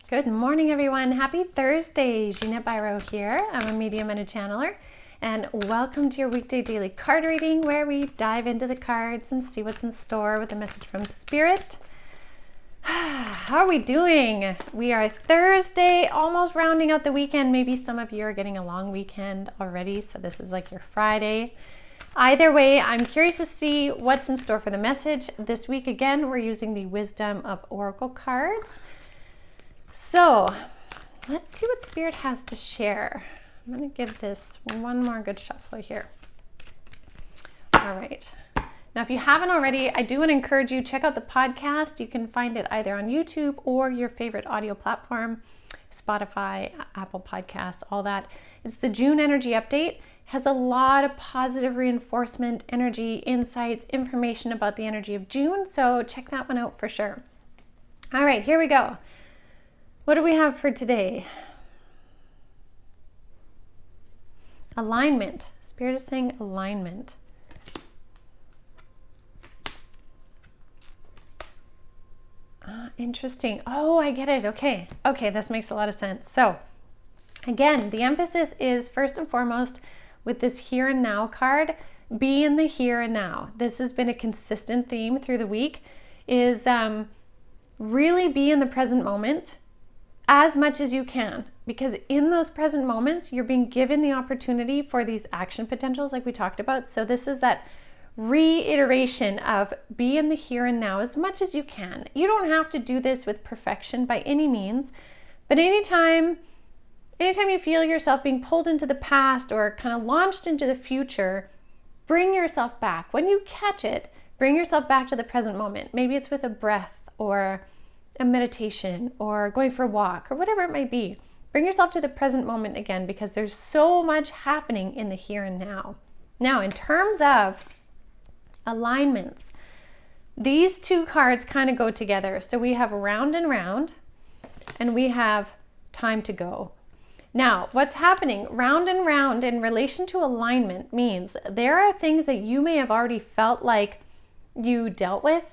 Good morning, everyone. Happy Thursday. Jeanette Biro here. I'm a medium and a channeler. And welcome to your weekday daily card reading where we dive into the cards and see what's in store with a message from Spirit. How are we doing? We are Thursday, almost rounding out the weekend. Maybe some of you are getting a long weekend already, so this is like your Friday. Either way, I'm curious to see what's in store for the message. This week, again, we're using the Wisdom of Oracle cards. So let's see what Spirit has to share. I'm going to give this one more good shuffle here. All right. Now, if you haven't already, I do want to encourage you, check out the podcast. You can find it either on YouTube or your favorite audio platform, Spotify, Apple Podcasts, all that. It's the June energy update. It has a lot of positive reinforcement, energy, insights, information about the energy of June. So check that one out for sure. All right, here we go. What do we have for today? Alignment. Spirit is saying alignment. Interesting. Oh, I get it. Okay, this makes a lot of sense. So again, the emphasis is first and foremost with this here and now card, be in the here and now. This has been a consistent theme through the week, is really be in the present moment as much as you can, because in those present moments, you're being given the opportunity for these action potentials like we talked about. So this is that reiteration of be in the here and now as much as you can. You don't have to do this with perfection by any means, but anytime you feel yourself being pulled into the past or kind of launched into the future, bring yourself back. When you catch it, bring yourself back to the present moment. Maybe it's with a breath or a meditation or going for a walk or whatever it might be. Bring yourself to the present moment again, because there's so much happening in the here and now. Now, in terms of alignments, these two cards kind of go together. So we have round and round, and we have time to go. Now, what's happening round and round in relation to alignment means there are things that you may have already felt like you dealt with.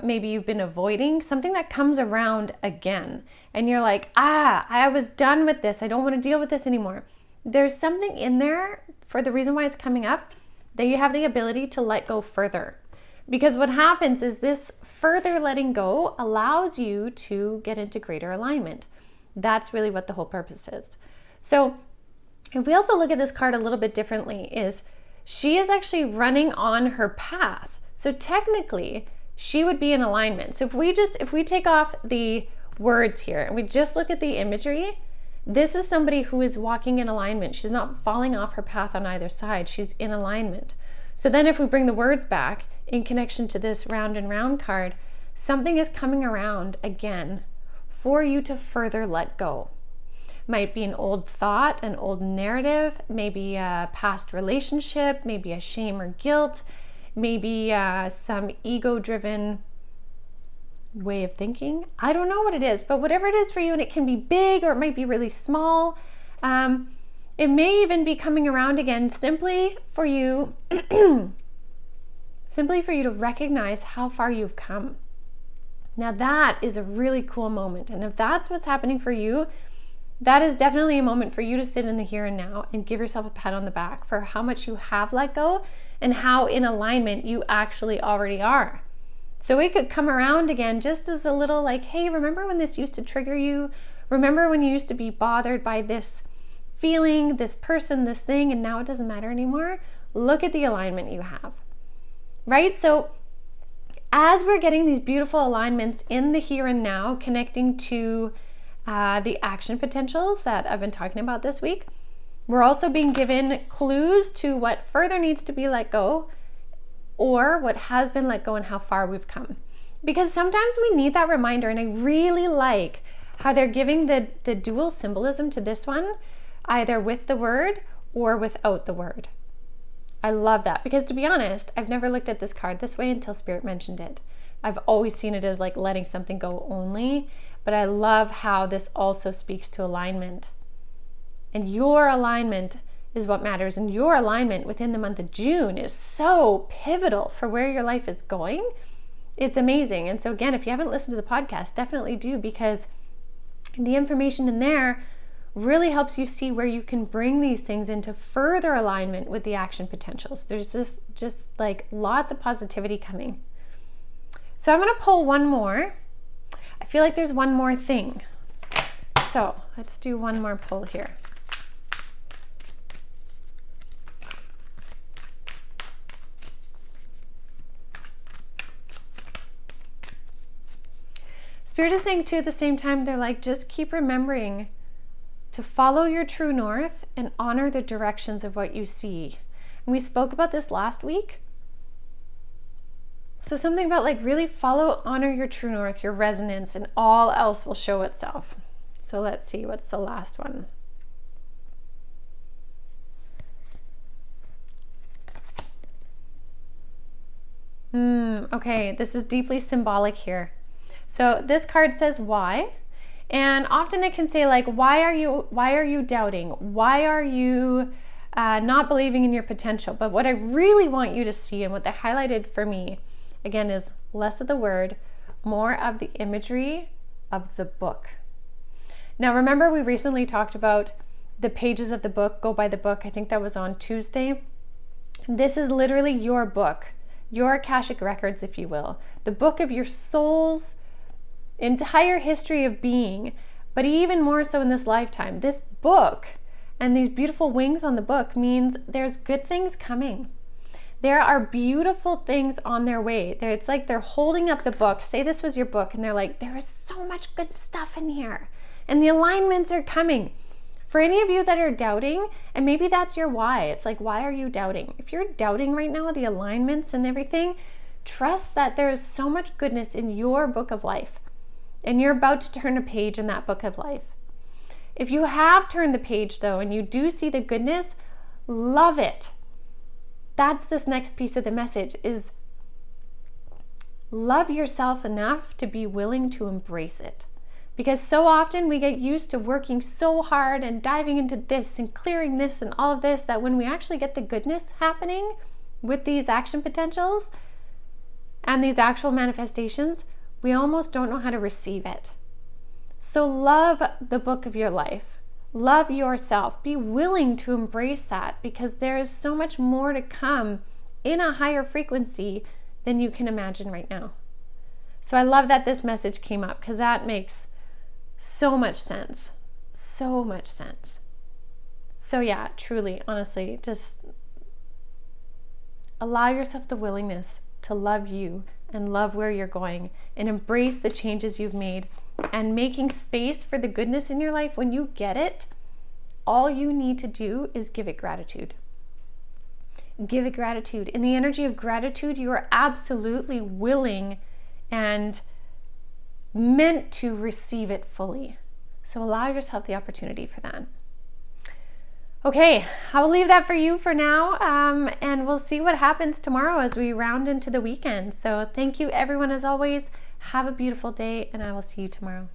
Maybe you've been avoiding something that comes around again, and you're like, I was done with this. I don't want to deal with this anymore. There's something in there for the reason why it's coming up that you have the ability to let go further. Because what happens is this further letting go allows you to get into greater alignment. That's really what the whole purpose is. So if we also look at this card a little bit differently, is she is actually running on her path. So technically, she would be in alignment. So if we take off the words here and we just look at the imagery, this is somebody who is walking in alignment. She's not falling off her path on either side. She's in alignment. So then if we bring the words back in connection to this round and round card, something is coming around again for you to further let go. Might be an old thought, an old narrative, maybe a past relationship, maybe a shame or guilt, maybe some ego-driven way of thinking. I don't know what it is, but whatever it is for you, and it can be big or it might be really small. It may even be coming around again simply for you to recognize how far you've come. Now that is a really cool moment. And if that's what's happening for you, that is definitely a moment for you to sit in the here and now and give yourself a pat on the back for how much you have let go and how in alignment you actually already are. So it could come around again just as a little like, hey, remember when this used to trigger you? Remember when you used to be bothered by this feeling, this person, this thing, and now it doesn't matter anymore? Look at the alignment you have, right? So as we're getting these beautiful alignments in the here and now, connecting to the action potentials that I've been talking about this week, we're also being given clues to what further needs to be let go or what has been let go and how far we've come. Because sometimes we need that reminder, and I really like how they're giving the dual symbolism to this one, either with the word or without the word. I love that, because to be honest, I've never looked at this card this way until Spirit mentioned it. I've always seen it as like letting something go only, but I love how this also speaks to alignment. And your alignment is what matters. And your alignment within the month of June is so pivotal for where your life is going. It's amazing. And so again, if you haven't listened to the podcast, definitely do, because The information in there really helps you see where you can bring these things into further alignment with the action potentials. There's just like lots of positivity coming. So I'm going to pull one more. I feel like there's one more thing. So let's do one more pull here. Spirit is saying too at the same time, they're like, just keep remembering to follow your true north and honor the directions of what you see. And we spoke about this last week. So something about like really follow, honor your true north, your resonance, and all else will show itself. So let's see, what's the last one? Okay, this is deeply symbolic here. So this card says why, and often it can say like, why are you doubting? Why are you not believing in your potential? But what I really want you to see, and what they highlighted for me, again, is less of the word, more of the imagery of the book. Now, remember we recently talked about the pages of the book, go by the book. I think that was on Tuesday. This is literally your book, your Akashic records, if you will, the book of your soul's entire history of being, but even more so in this lifetime. This book and these beautiful wings on the book means there's good things coming. There are beautiful things on their way. It's like they're holding up the book. Say this was your book, and they're like, there is so much good stuff in here, and the alignments are coming. For any of you that are doubting, and maybe that's your why, it's like, why are you doubting? If you're doubting right now, the alignments and everything, trust that there is so much goodness in your book of life. And you're about to turn a page in that book of life. If you have turned the page though, and you do see the goodness, love it. That's this next piece of the message, is love yourself enough to be willing to embrace it. Because so often we get used to working so hard and diving into this and clearing this and all of this, that when we actually get the goodness happening with these action potentials and these actual manifestations, we almost don't know how to receive it. So love the book of your life. Love yourself. Be willing to embrace that, because there is so much more to come in a higher frequency than you can imagine right now. So I love that this message came up, because that makes so much sense. So much sense. So yeah, truly, honestly, just allow yourself the willingness to love you and love where you're going, and embrace the changes you've made, and making space for the goodness in your life. When you get it, all you need to do is give it gratitude. Give it gratitude. In the energy of gratitude, you are absolutely willing and meant to receive it fully. So allow yourself the opportunity for that. Okay, I will leave that for you for now, and we'll see what happens tomorrow as we round into the weekend. So thank you everyone as always. Have a beautiful day, and I will see you tomorrow.